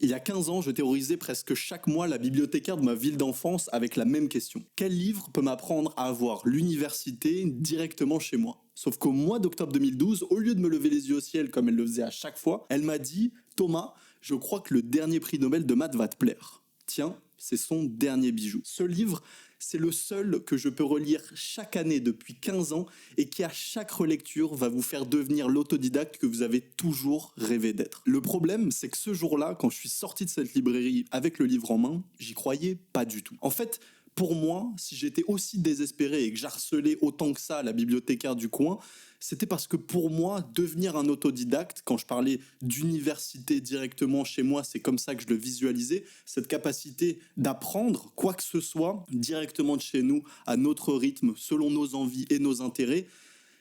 Il y a 15 ans, je terrorisais presque chaque mois la bibliothécaire de ma ville d'enfance avec la même question. Quel livre peut m'apprendre à avoir l'université directement chez moi? Sauf qu'au mois d'octobre 2012, au lieu de me lever les yeux au ciel comme elle le faisait à chaque fois, elle m'a dit « Thomas, je crois que le dernier prix Nobel de maths va te plaire. » Tiens, c'est son dernier bijou. Ce livre, c'est le seul que je peux relire chaque année depuis 15 ans et qui à chaque relecture va vous faire devenir l'autodidacte que vous avez toujours rêvé d'être. Le problème, c'est que ce jour-là, quand je suis sorti de cette librairie avec le livre en main, j'y croyais pas du tout. En fait, pour moi, si j'étais aussi désespéré et que j'harcelais autant que ça la bibliothécaire du coin, c'était parce que pour moi, devenir un autodidacte, quand je parlais d'université directement chez moi, c'est comme ça que je le visualisais, cette capacité d'apprendre quoi que ce soit directement de chez nous, à notre rythme, selon nos envies et nos intérêts,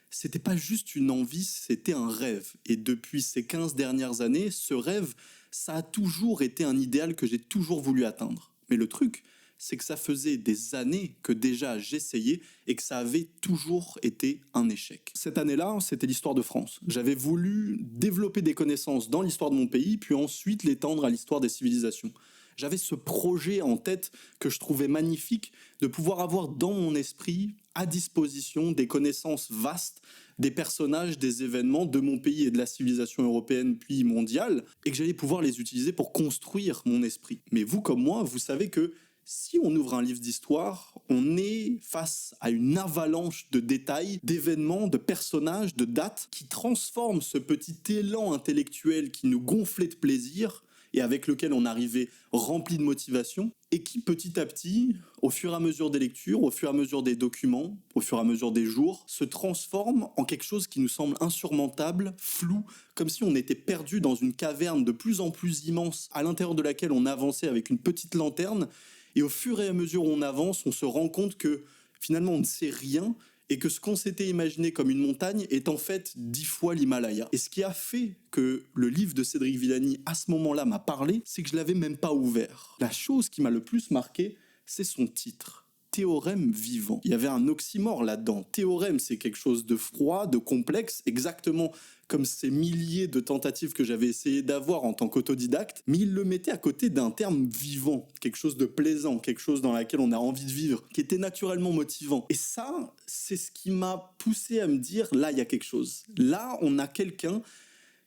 c'était pas juste une envie, c'était un rêve. Et depuis ces 15 dernières années, ce rêve, ça a toujours été un idéal que j'ai toujours voulu atteindre. Mais le truc, c'est que ça faisait des années que déjà j'essayais et que ça avait toujours été un échec. Cette année-là, c'était l'histoire de France. J'avais voulu développer des connaissances dans l'histoire de mon pays, puis ensuite l'étendre à l'histoire des civilisations. J'avais ce projet en tête que je trouvais magnifique de pouvoir avoir dans mon esprit à disposition des connaissances vastes des personnages, des événements de mon pays et de la civilisation européenne puis mondiale, et que j'allais pouvoir les utiliser pour construire mon esprit. Mais vous comme moi, vous savez que si on ouvre un livre d'histoire, on est face à une avalanche de détails, d'événements, de personnages, de dates qui transforment ce petit élan intellectuel qui nous gonflait de plaisir et avec lequel on arrivait rempli de motivation, et qui petit à petit, au fur et à mesure des lectures, au fur et à mesure des documents, au fur et à mesure des jours, se transforme en quelque chose qui nous semble insurmontable, flou, comme si on était perdu dans une caverne de plus en plus immense, à l'intérieur de laquelle on avançait avec une petite lanterne, et au fur et à mesure où on avance, on se rend compte que finalement on ne sait rien, et que ce qu'on s'était imaginé comme une montagne est en fait 10 fois l'Himalaya. Et ce qui a fait que le livre de Cédric Villani, à ce moment-là, m'a parlé, c'est que je l'avais même pas ouvert. La chose qui m'a le plus marqué, c'est son titre. Théorème vivant. Il y avait un oxymore là-dedans. Théorème, c'est quelque chose de froid, de complexe, exactement comme ces milliers de tentatives que j'avais essayé d'avoir en tant qu'autodidacte, mais il le mettait à côté d'un terme vivant, quelque chose de plaisant, quelque chose dans lequel on a envie de vivre, qui était naturellement motivant. Et ça, c'est ce qui m'a poussé à me dire, là, il y a quelque chose. Là, on a quelqu'un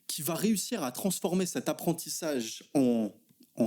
qui va réussir à transformer cet apprentissage en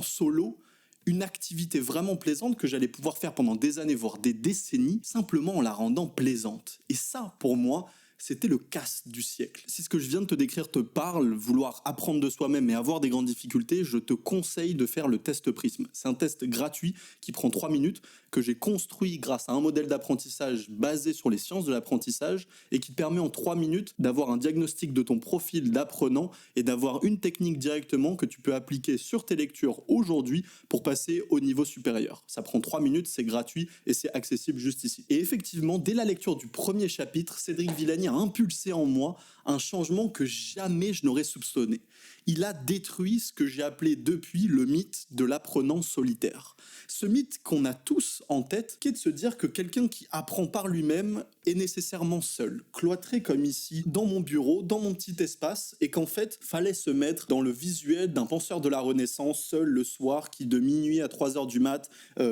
solo, une activité vraiment plaisante que j'allais pouvoir faire pendant des années, voire des décennies, simplement en la rendant plaisante. Et ça, pour moi, c'était le casse du siècle. Si ce que je viens de te décrire te parle, vouloir apprendre de soi-même et avoir des grandes difficultés, je te conseille de faire le test Prism. C'est un test gratuit qui prend 3 minutes, que j'ai construit grâce à un modèle d'apprentissage basé sur les sciences de l'apprentissage et qui te permet en 3 minutes d'avoir un diagnostic de ton profil d'apprenant et d'avoir une technique directement que tu peux appliquer sur tes lectures aujourd'hui pour passer au niveau supérieur. Ça prend 3 minutes, c'est gratuit et c'est accessible juste ici. Et effectivement, dès la lecture du premier chapitre, Cédric Villani a impulsé en moi un changement que jamais je n'aurais soupçonné. Il a détruit ce que j'ai appelé depuis le mythe de l'apprenant solitaire. Ce mythe qu'on a tous en tête, qui est de se dire que quelqu'un qui apprend par lui-même est nécessairement seul, cloîtré comme ici, dans mon bureau, dans mon petit espace, et qu'en fait, fallait se mettre dans le visuel d'un penseur de la Renaissance, seul le soir, qui de minuit à 3h du mat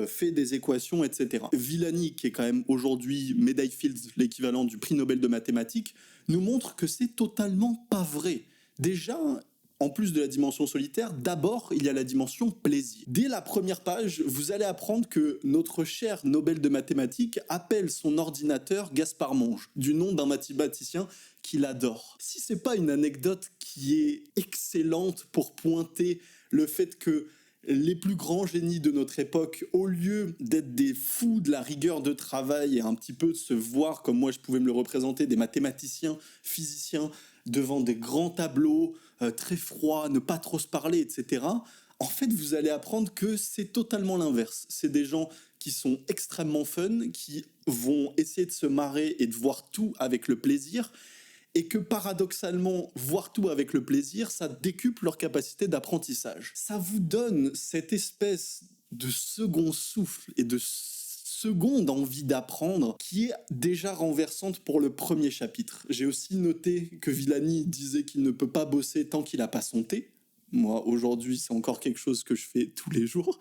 fait des équations, etc. Villani, qui est quand même aujourd'hui médaille Fields, l'équivalent du prix Nobel de mathématiques, nous montre que c'est totalement pas vrai. Déjà, en plus de la dimension solitaire, d'abord, il y a la dimension plaisir. Dès la première page, vous allez apprendre que notre cher Nobel de mathématiques appelle son ordinateur Gaspard Monge, du nom d'un mathématicien qu'il adore. Si c'est pas une anecdote qui est excellente pour pointer le fait que les plus grands génies de notre époque, au lieu d'être des fous de la rigueur de travail et un petit peu de se voir comme moi je pouvais me le représenter, des mathématiciens, physiciens, devant des grands tableaux, très froids, ne pas trop se parler, etc. En fait, vous allez apprendre que c'est totalement l'inverse. C'est des gens qui sont extrêmement fun, qui vont essayer de se marrer et de voir tout avec le plaisir, et que paradoxalement, voir tout avec le plaisir, ça décuple leur capacité d'apprentissage. Ça vous donne cette espèce de second souffle et de seconde envie d'apprendre qui est déjà renversante pour le premier chapitre. J'ai aussi noté que Villani disait qu'il ne peut pas bosser tant qu'il n'a pas son thé. Moi, aujourd'hui, c'est encore quelque chose que je fais tous les jours.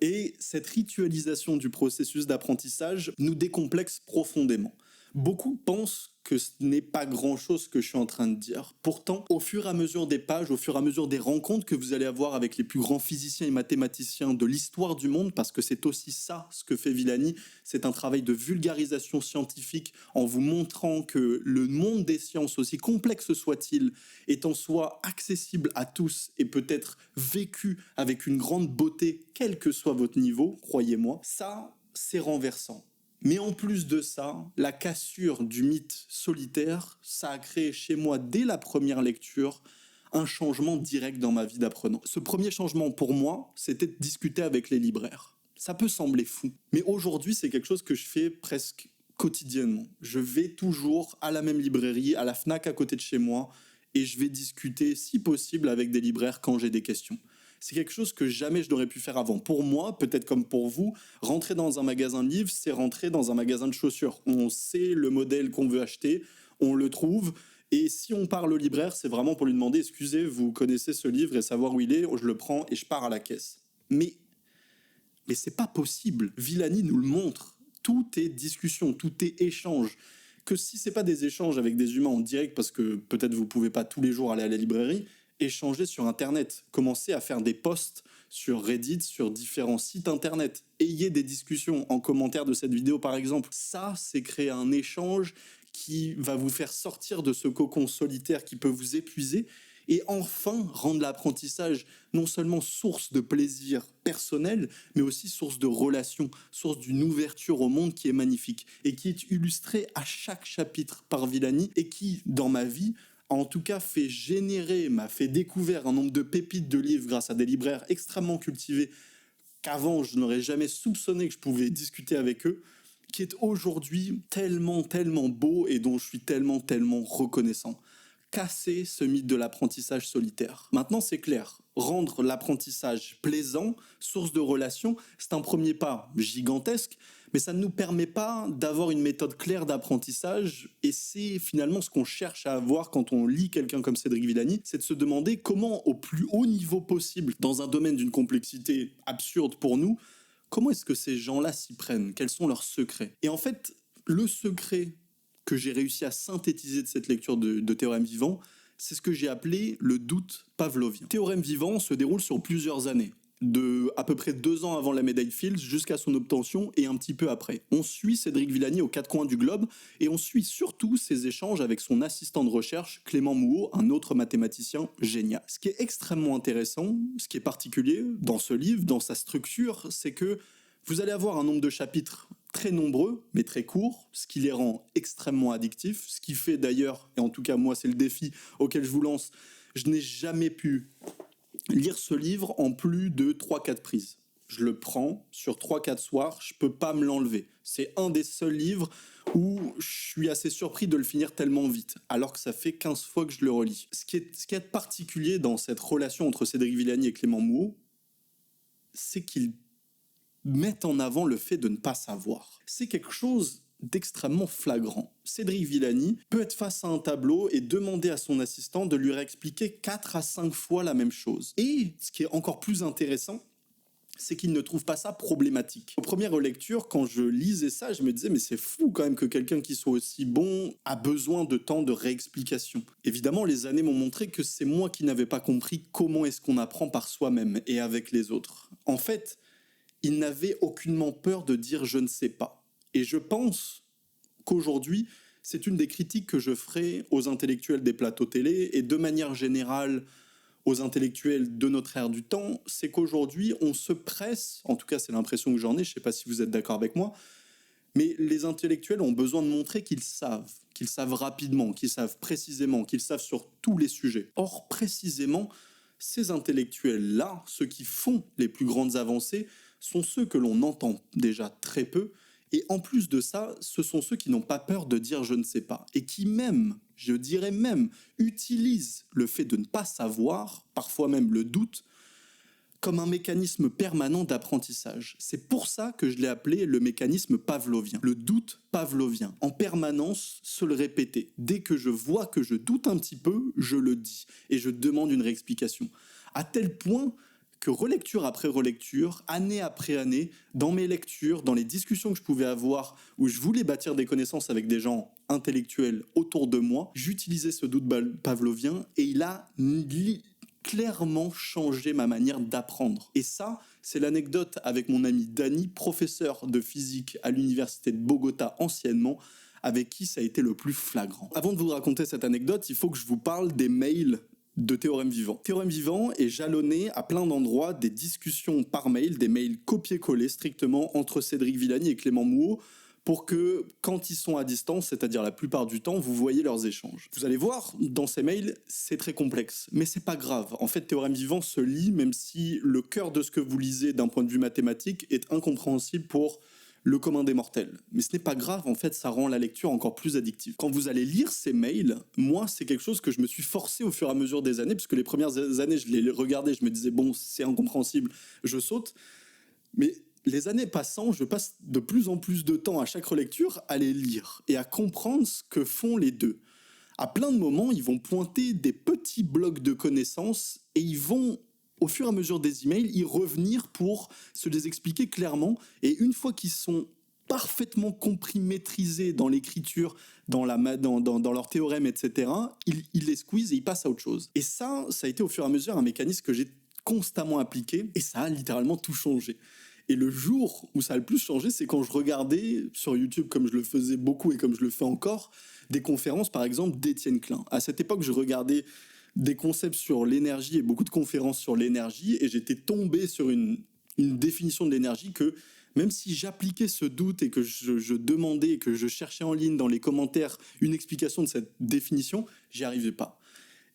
Et cette ritualisation du processus d'apprentissage nous décomplexe profondément. Beaucoup pensent que ce n'est pas grand-chose que je suis en train de dire. Pourtant, au fur et à mesure des pages, au fur et à mesure des rencontres que vous allez avoir avec les plus grands physiciens et mathématiciens de l'histoire du monde, parce que c'est aussi ça ce que fait Villani, c'est un travail de vulgarisation scientifique en vous montrant que le monde des sciences, aussi complexe soit-il, est en soi accessible à tous et peut être vécu avec une grande beauté, quel que soit votre niveau, croyez-moi. Ça, c'est renversant. Mais en plus de ça, la cassure du mythe solitaire, ça a créé chez moi, dès la première lecture, un changement direct dans ma vie d'apprenant. Ce premier changement, pour moi, c'était de discuter avec les libraires. Ça peut sembler fou, mais aujourd'hui, c'est quelque chose que je fais presque quotidiennement. Je vais toujours à la même librairie, à la Fnac à côté de chez moi, et je vais discuter, si possible, avec des libraires quand j'ai des questions. C'est quelque chose que jamais je n'aurais pu faire avant. Pour moi, peut-être comme pour vous, rentrer dans un magasin de livres, c'est rentrer dans un magasin de chaussures. On sait le modèle qu'on veut acheter, on le trouve, et si on parle au libraire, c'est vraiment pour lui demander « Excusez, vous connaissez ce livre ?» et savoir où il est, je le prends et je pars à la caisse. Mais c'est pas possible. Villani nous le montre. Tout est discussion, tout est échange. Que si c'est pas des échanges avec des humains en direct, parce que peut-être vous pouvez pas tous les jours aller à la librairie, échanger sur Internet, commencer à faire des posts sur Reddit, sur différents sites Internet, ayez des discussions en commentaire de cette vidéo par exemple. Ça, c'est créer un échange qui va vous faire sortir de ce cocon solitaire qui peut vous épuiser et enfin rendre l'apprentissage non seulement source de plaisir personnel, mais aussi source de relation, source d'une ouverture au monde qui est magnifique et qui est illustrée à chaque chapitre par Villani et qui, dans ma vie, en tout cas m'a fait découvrir un nombre de pépites de livres grâce à des libraires extrêmement cultivés qu'avant je n'aurais jamais soupçonné que je pouvais discuter avec eux, qui est aujourd'hui tellement, tellement beau et dont je suis tellement, tellement reconnaissant. Casser ce mythe de l'apprentissage solitaire. Maintenant, c'est clair. Rendre l'apprentissage plaisant, source de relations, c'est un premier pas gigantesque, mais ça ne nous permet pas d'avoir une méthode claire d'apprentissage, et c'est finalement ce qu'on cherche à avoir quand on lit quelqu'un comme Cédric Villani, c'est de se demander comment, au plus haut niveau possible, dans un domaine d'une complexité absurde pour nous, comment est-ce que ces gens-là s'y prennent? Quels sont leurs secrets? Et en fait, le secret que j'ai réussi à synthétiser de cette lecture de Théorème vivant, c'est ce que j'ai appelé le doute pavlovien. Théorème vivant se déroule sur plusieurs années, de à peu près 2 ans avant la médaille Fields jusqu'à son obtention et un petit peu après. On suit Cédric Villani aux 4 coins du globe et on suit surtout ses échanges avec son assistant de recherche, Clément Mouot, un autre mathématicien génial. Ce qui est extrêmement intéressant, ce qui est particulier dans ce livre, dans sa structure, c'est que vous allez avoir un nombre de chapitres très nombreux, mais très courts, ce qui les rend extrêmement addictifs, ce qui fait d'ailleurs, et en tout cas moi c'est le défi auquel je vous lance, je n'ai jamais pu lire ce livre en plus de 3-4 prises. Je le prends sur 3-4 soirs, je peux pas me l'enlever. C'est un des seuls livres où je suis assez surpris de le finir tellement vite, alors que ça fait 15 fois que je le relis. Ce qui est particulier dans cette relation entre Cédric Villani et Clément Mouot, c'est qu'ils mettent en avant le fait de ne pas savoir. C'est quelque chose d'extrêmement flagrant. Cédric Villani peut être face à un tableau et demander à son assistant de lui réexpliquer 4 à 5 fois la même chose. Et ce qui est encore plus intéressant, c'est qu'il ne trouve pas ça problématique. Aux premières lectures, quand je lisais ça, je me disais mais c'est fou quand même que quelqu'un qui soit aussi bon a besoin de temps de réexplication. Évidemment, les années m'ont montré que c'est moi qui n'avais pas compris comment est-ce qu'on apprend par soi-même et avec les autres. En fait, il n'avait aucunement peur de dire « je ne sais pas ». Et je pense qu'aujourd'hui, c'est une des critiques que je ferai aux intellectuels des plateaux télé et de manière générale aux intellectuels de notre ère du temps, c'est qu'aujourd'hui, on se presse, en tout cas c'est l'impression que j'en ai, je ne sais pas si vous êtes d'accord avec moi, mais les intellectuels ont besoin de montrer qu'ils savent rapidement, qu'ils savent précisément, qu'ils savent sur tous les sujets. Or, précisément, ces intellectuels-là, ceux qui font les plus grandes avancées, sont ceux que l'on entend déjà très peu, et en plus de ça, ce sont ceux qui n'ont pas peur de dire « je ne sais pas », et qui même, je dirais même, utilisent le fait de ne pas savoir, parfois même le doute, comme un mécanisme permanent d'apprentissage. C'est pour ça que je l'ai appelé le mécanisme pavlovien, le doute pavlovien. En permanence, se le répéter. Dès que je vois que je doute un petit peu, je le dis, et je demande une réexplication. à tel point que relecture après relecture, année après année, dans mes lectures, dans les discussions que je pouvais avoir, où je voulais bâtir des connaissances avec des gens intellectuels autour de moi, j'utilisais ce doute pavlovien et il a clairement changé ma manière d'apprendre. Et ça, c'est l'anecdote avec mon ami Danny, professeur de physique à l'université de Bogota anciennement, avec qui ça a été le plus flagrant. Avant de vous raconter cette anecdote, il faut que je vous parle des mails de Théorème Vivant. Théorème Vivant est jalonné à plein d'endroits des discussions par mail, des mails copiés-collés strictement entre Cédric Villani et Clément Mouot, pour que, quand ils sont à distance, c'est-à-dire la plupart du temps, vous voyez leurs échanges. Vous allez voir, dans ces mails, c'est très complexe, mais c'est pas grave. En fait, Théorème Vivant se lit, même si le cœur de ce que vous lisez d'un point de vue mathématique est incompréhensible pour le commun des mortels. Mais ce n'est pas grave, en fait, ça rend la lecture encore plus addictive. Quand vous allez lire ces mails, moi, c'est quelque chose que je me suis forcé au fur et à mesure des années, parce que les premières années, je les regardais, je me disais, bon, c'est incompréhensible, je saute. Mais les années passant, je passe de plus en plus de temps à chaque relecture à les lire et à comprendre ce que font les deux. À plein de moments, ils vont pointer des petits blocs de connaissances et ils vont, au fur et à mesure des emails, y revenir pour se les expliquer clairement. Et une fois qu'ils sont parfaitement compris, maîtrisés dans l'écriture, dans leur théorème, etc., ils les squeezent et ils passent à autre chose. Et ça a été au fur et à mesure un mécanisme que j'ai constamment appliqué et ça a littéralement tout changé. Et le jour où ça a le plus changé, c'est quand je regardais sur YouTube, comme je le faisais beaucoup et comme je le fais encore, des conférences, par exemple, d'Étienne Klein. À cette époque, je regardais des concepts sur l'énergie et beaucoup de conférences sur l'énergie, et j'étais tombé sur une définition de l'énergie que, même si j'appliquais ce doute et que je demandais et que je cherchais en ligne dans les commentaires une explication de cette définition, j'y arrivais pas.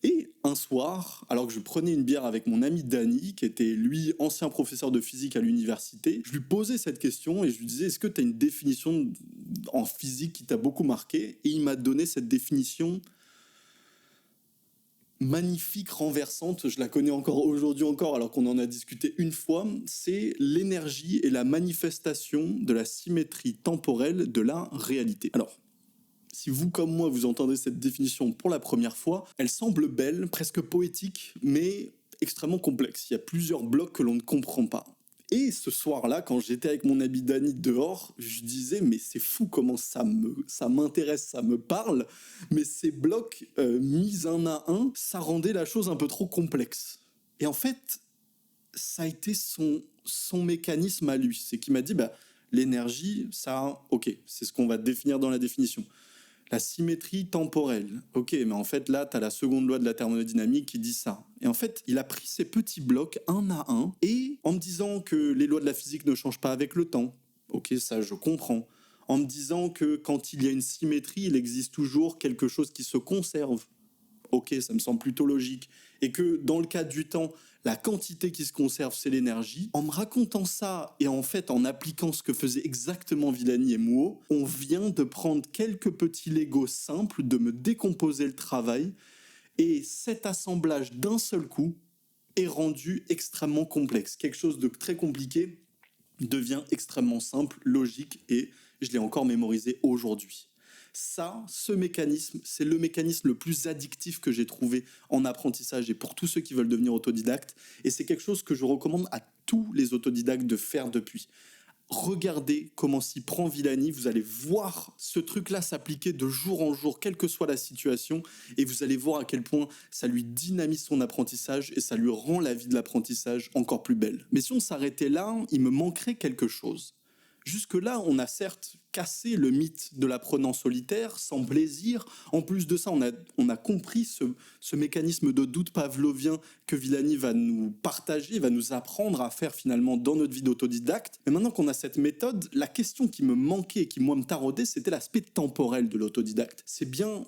Et un soir, alors que je prenais une bière avec mon ami Danny, qui était lui ancien professeur de physique à l'université, je lui posais cette question et je lui disais, est-ce que tu as une définition en physique qui t'a beaucoup marqué? Et il m'a donné cette définition magnifique, renversante, je la connais encore aujourd'hui alors qu'on en a discuté une fois, c'est l'énergie et la manifestation de la symétrie temporelle de la réalité. Alors, si vous, comme moi, vous entendez cette définition pour la première fois, elle semble belle, presque poétique, mais extrêmement complexe. Il y a plusieurs blocs que l'on ne comprend pas. Et ce soir-là, quand j'étais avec mon ami Dany dehors, je disais, mais c'est fou comment ça m'intéresse, ça me parle, mais ces blocs mis un à un, ça rendait la chose un peu trop complexe. Et en fait, ça a été son mécanisme à lui. C'est qu'il m'a dit, l'énergie, ça, ok, c'est ce qu'on va définir dans la définition. La symétrie temporelle. Ok, mais en fait, là, tu as la seconde loi de la thermodynamique qui dit ça. Et en fait, il a pris ces petits blocs un à un, et en me disant que les lois de la physique ne changent pas avec le temps. Ok, ça, je comprends. En me disant que quand il y a une symétrie, il existe toujours quelque chose qui se conserve. Ok, ça me semble plutôt logique. Et que dans le cas du temps, la quantité qui se conserve, c'est l'énergie. En me racontant ça et en fait en appliquant ce que faisaient exactement Villani et Mouot, on vient de prendre quelques petits Legos simples, de me décomposer le travail, et cet assemblage d'un seul coup est rendu extrêmement complexe. Quelque chose de très compliqué devient extrêmement simple, logique, et je l'ai encore mémorisé aujourd'hui. Ça, ce mécanisme, c'est le mécanisme le plus addictif que j'ai trouvé en apprentissage et pour tous ceux qui veulent devenir autodidactes. Et c'est quelque chose que je recommande à tous les autodidactes de faire depuis. Regardez comment s'y prend Villani, vous allez voir ce truc-là s'appliquer de jour en jour, quelle que soit la situation, et vous allez voir à quel point ça lui dynamise son apprentissage et ça lui rend la vie de l'apprentissage encore plus belle. Mais si on s'arrêtait là, il me manquerait quelque chose. Jusque-là, on a certes cassé le mythe de l'apprenant solitaire, sans plaisir. En plus de ça, on a compris ce mécanisme de doute pavlovien que Villani va nous partager, va nous apprendre à faire finalement dans notre vie d'autodidacte. Mais maintenant qu'on a cette méthode, la question qui me manquait et qui, moi, me taraudait, c'était l'aspect temporel de l'autodidacte. C'est bien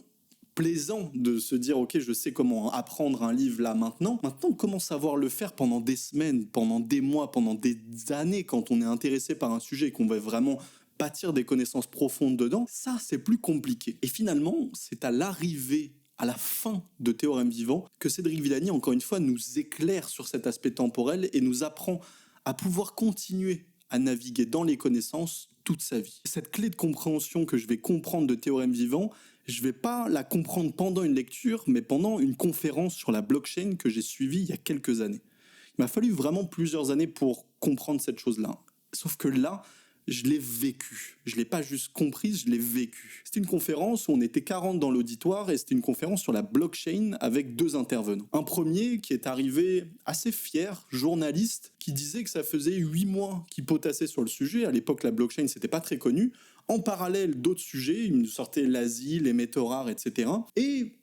plaisant de se dire ok, je sais comment apprendre un livre là maintenant comment savoir le faire pendant des semaines, pendant des mois, pendant des années, quand on est intéressé par un sujet et qu'on va vraiment bâtir des connaissances profondes dedans, ça c'est plus compliqué. Et finalement, c'est à l'arrivée, à la fin de Théorème Vivant, que Cédric Villani, encore une fois, nous éclaire sur cet aspect temporel et nous apprend à pouvoir continuer à naviguer dans les connaissances toute sa vie. Cette clé de compréhension que je vais comprendre de Théorème Vivant, je vais pas la comprendre pendant une lecture, mais pendant une conférence sur la blockchain que j'ai suivie il y a quelques années. Il m'a fallu vraiment plusieurs années pour comprendre cette chose-là. Sauf que là, je l'ai vécu. Je l'ai pas juste comprise, je l'ai vécu. C'était une conférence où on était 40 dans l'auditoire et c'était une conférence sur la blockchain avec 2 intervenants. Un premier qui est arrivé assez fier, journaliste, qui disait que ça faisait 8 mois qu'il potassait sur le sujet. À l'époque, la blockchain, c'était pas très connu. En parallèle, d'autres sujets, il nous sortait l'Asie, les métaux rares, etc. Et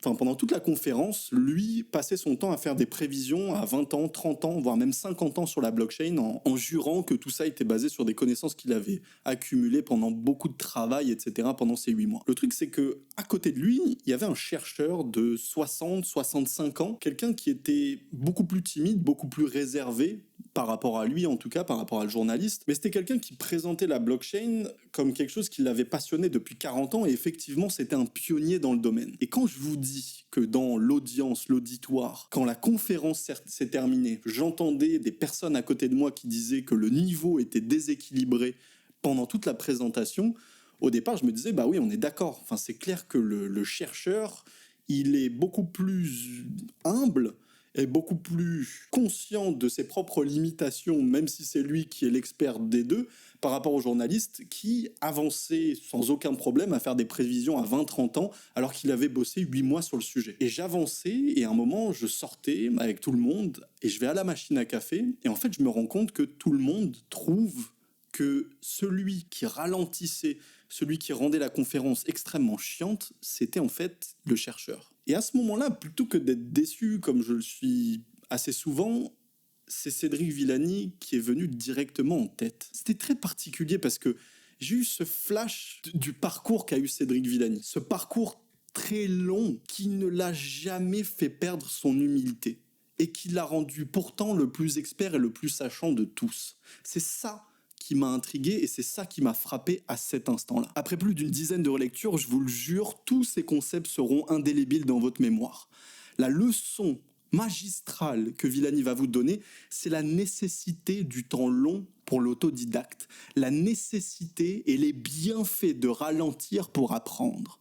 pendant toute la conférence, lui passait son temps à faire des prévisions à 20 ans, 30 ans, voire même 50 ans sur la blockchain en jurant que tout ça était basé sur des connaissances qu'il avait accumulées pendant beaucoup de travail, etc. pendant ces 8 mois. Le truc, c'est que à côté de lui, il y avait un chercheur de 60, 65 ans, quelqu'un qui était beaucoup plus timide, beaucoup plus réservé, par rapport à lui en tout cas, par rapport à le journaliste, mais c'était quelqu'un qui présentait la blockchain comme quelque chose qui l'avait passionné depuis 40 ans et effectivement c'était un pionnier dans le domaine. Et quand je vous dis que dans l'audience, l'auditoire, quand la conférence s'est terminée, j'entendais des personnes à côté de moi qui disaient que le niveau était déséquilibré pendant toute la présentation, au départ je me disais bah oui on est d'accord, enfin c'est clair que le chercheur il est beaucoup plus humble est beaucoup plus conscient de ses propres limitations, même si c'est lui qui est l'expert des deux, par rapport aux journalistes qui avançaient sans aucun problème à faire des prévisions à 20-30 ans, alors qu'il avait bossé 8 mois sur le sujet. Et j'avançais, et à un moment, je sortais avec tout le monde, et je vais à la machine à café, et en fait, je me rends compte que tout le monde trouve que celui qui ralentissait, celui qui rendait la conférence extrêmement chiante, c'était en fait le chercheur. Et à ce moment-là, plutôt que d'être déçu, comme je le suis assez souvent, c'est Cédric Villani qui est venu directement en tête. C'était très particulier parce que j'ai eu ce flash du parcours qu'a eu Cédric Villani. Ce parcours très long qui ne l'a jamais fait perdre son humilité et qui l'a rendu pourtant le plus expert et le plus sachant de tous. C'est ça qui m'a intrigué et c'est ça qui m'a frappé à cet instant-là. Après plus d'une dizaine de relectures, je vous le jure, tous ces concepts seront indélébiles dans votre mémoire. La leçon magistrale que Villani va vous donner, c'est la nécessité du temps long pour l'autodidacte, la nécessité et les bienfaits de ralentir pour apprendre.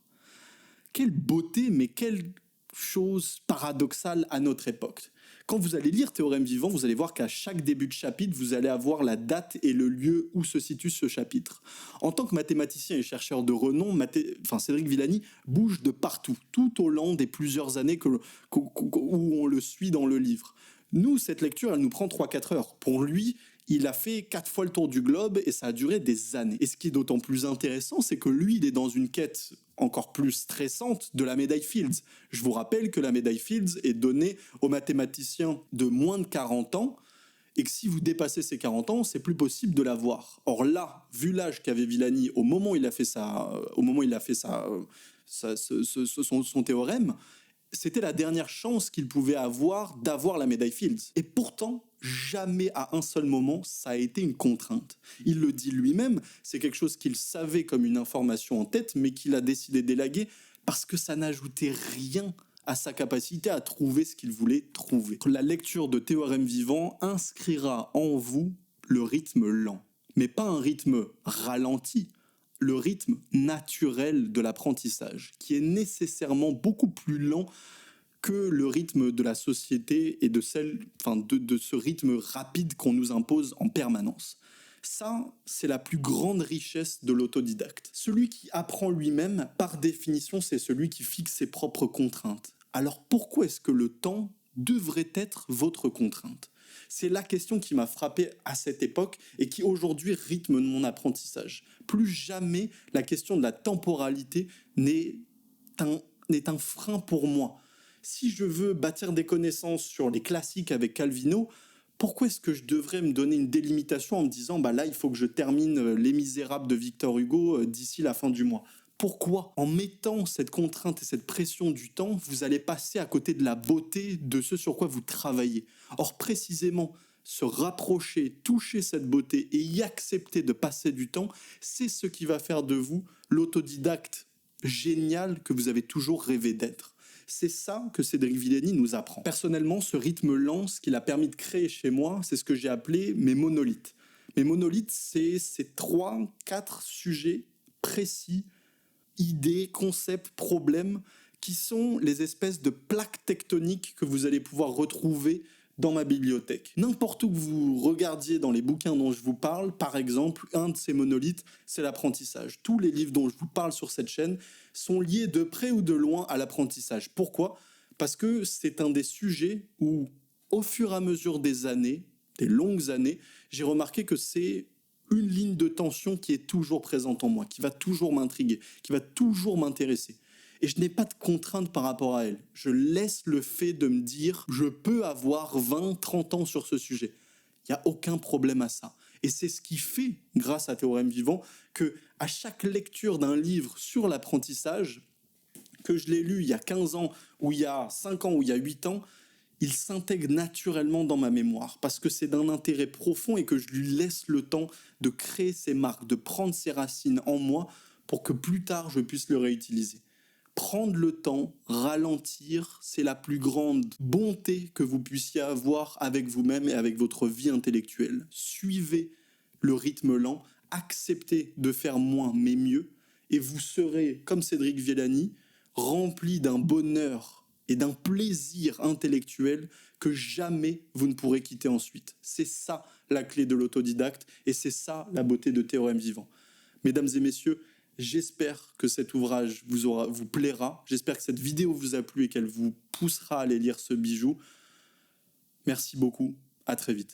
Quelle beauté, mais quelle chose paradoxale à notre époque. Quand vous allez lire Théorème vivant, vous allez voir qu'à chaque début de chapitre, vous allez avoir la date et le lieu où se situe ce chapitre. En tant que mathématicien et chercheur de renom, Cédric Villani bouge de partout, tout au long des plusieurs années où on le suit dans le livre. Nous, cette lecture, elle nous prend 3-4 heures. Pour lui, il a fait 4 fois le tour du globe et ça a duré des années. Et ce qui est d'autant plus intéressant, c'est que lui, il est dans une quête encore plus stressante de la médaille Fields. Je vous rappelle que la médaille Fields est donnée aux mathématiciens de moins de 40 ans et que si vous dépassez ces 40 ans, c'est plus possible de l'avoir. Or là, vu l'âge qu'avait Villani au moment où il a fait son théorème, c'était la dernière chance qu'il pouvait avoir d'avoir la médaille Fields. Et pourtant, jamais à un seul moment, ça a été une contrainte. Il le dit lui-même, c'est quelque chose qu'il savait comme une information en tête, mais qu'il a décidé d'élaguer parce que ça n'ajoutait rien à sa capacité à trouver ce qu'il voulait trouver. La lecture de Théorème vivant inscrira en vous le rythme lent, mais pas un rythme ralenti, le rythme naturel de l'apprentissage, qui est nécessairement beaucoup plus lent que le rythme de la société et de ce rythme rapide qu'on nous impose en permanence. Ça, c'est la plus grande richesse de l'autodidacte. Celui qui apprend lui-même, par définition, c'est celui qui fixe ses propres contraintes. Alors pourquoi est-ce que le temps devrait être votre contrainte ? C'est la question qui m'a frappé à cette époque et qui aujourd'hui rythme mon apprentissage. Plus jamais la question de la temporalité n'est un frein pour moi. Si je veux bâtir des connaissances sur les classiques avec Calvino, pourquoi est-ce que je devrais me donner une délimitation en me disant bah là il faut que je termine Les Misérables de Victor Hugo d'ici la fin du mois ? Pourquoi ? En mettant cette contrainte et cette pression du temps, vous allez passer à côté de la beauté de ce sur quoi vous travaillez. Or, précisément, se rapprocher, toucher cette beauté et y accepter de passer du temps, c'est ce qui va faire de vous l'autodidacte génial que vous avez toujours rêvé d'être. C'est ça que Cédric Villani nous apprend. Personnellement, ce rythme lent, ce qu'il a permis de créer chez moi, c'est ce que j'ai appelé mes monolithes. Mes monolithes, c'est ces 3-4 sujets précis idées, concepts, problèmes qui sont les espèces de plaques tectoniques que vous allez pouvoir retrouver dans ma bibliothèque. N'importe où que vous regardiez dans les bouquins dont je vous parle, par exemple, un de ces monolithes, c'est l'apprentissage. Tous les livres dont je vous parle sur cette chaîne sont liés de près ou de loin à l'apprentissage. Pourquoi ? Parce que c'est un des sujets où, au fur et à mesure des années, des longues années, j'ai remarqué que c'est une ligne de tension qui est toujours présente en moi, qui va toujours m'intriguer, qui va toujours m'intéresser. Et je n'ai pas de contrainte par rapport à elle. Je laisse le fait de me dire, je peux avoir 20, 30 ans sur ce sujet. Il n'y a aucun problème à ça. Et c'est ce qui fait, grâce à Théorème Vivant, que à chaque lecture d'un livre sur l'apprentissage, que je l'ai lu il y a 15 ans, ou il y a 5 ans, ou il y a 8 ans, il s'intègre naturellement dans ma mémoire, parce que c'est d'un intérêt profond et que je lui laisse le temps de créer ses marques, de prendre ses racines en moi, pour que plus tard je puisse le réutiliser. Prendre le temps, ralentir, c'est la plus grande bonté que vous puissiez avoir avec vous-même et avec votre vie intellectuelle. Suivez le rythme lent, acceptez de faire moins mais mieux, et vous serez, comme Cédric Villani, rempli d'un bonheur et d'un plaisir intellectuel que jamais vous ne pourrez quitter ensuite. C'est ça la clé de l'autodidacte et c'est ça la beauté de Théorème Vivant. Mesdames et messieurs, j'espère que cet ouvrage vous plaira. J'espère que cette vidéo vous a plu et qu'elle vous poussera à aller lire ce bijou. Merci beaucoup. À très vite.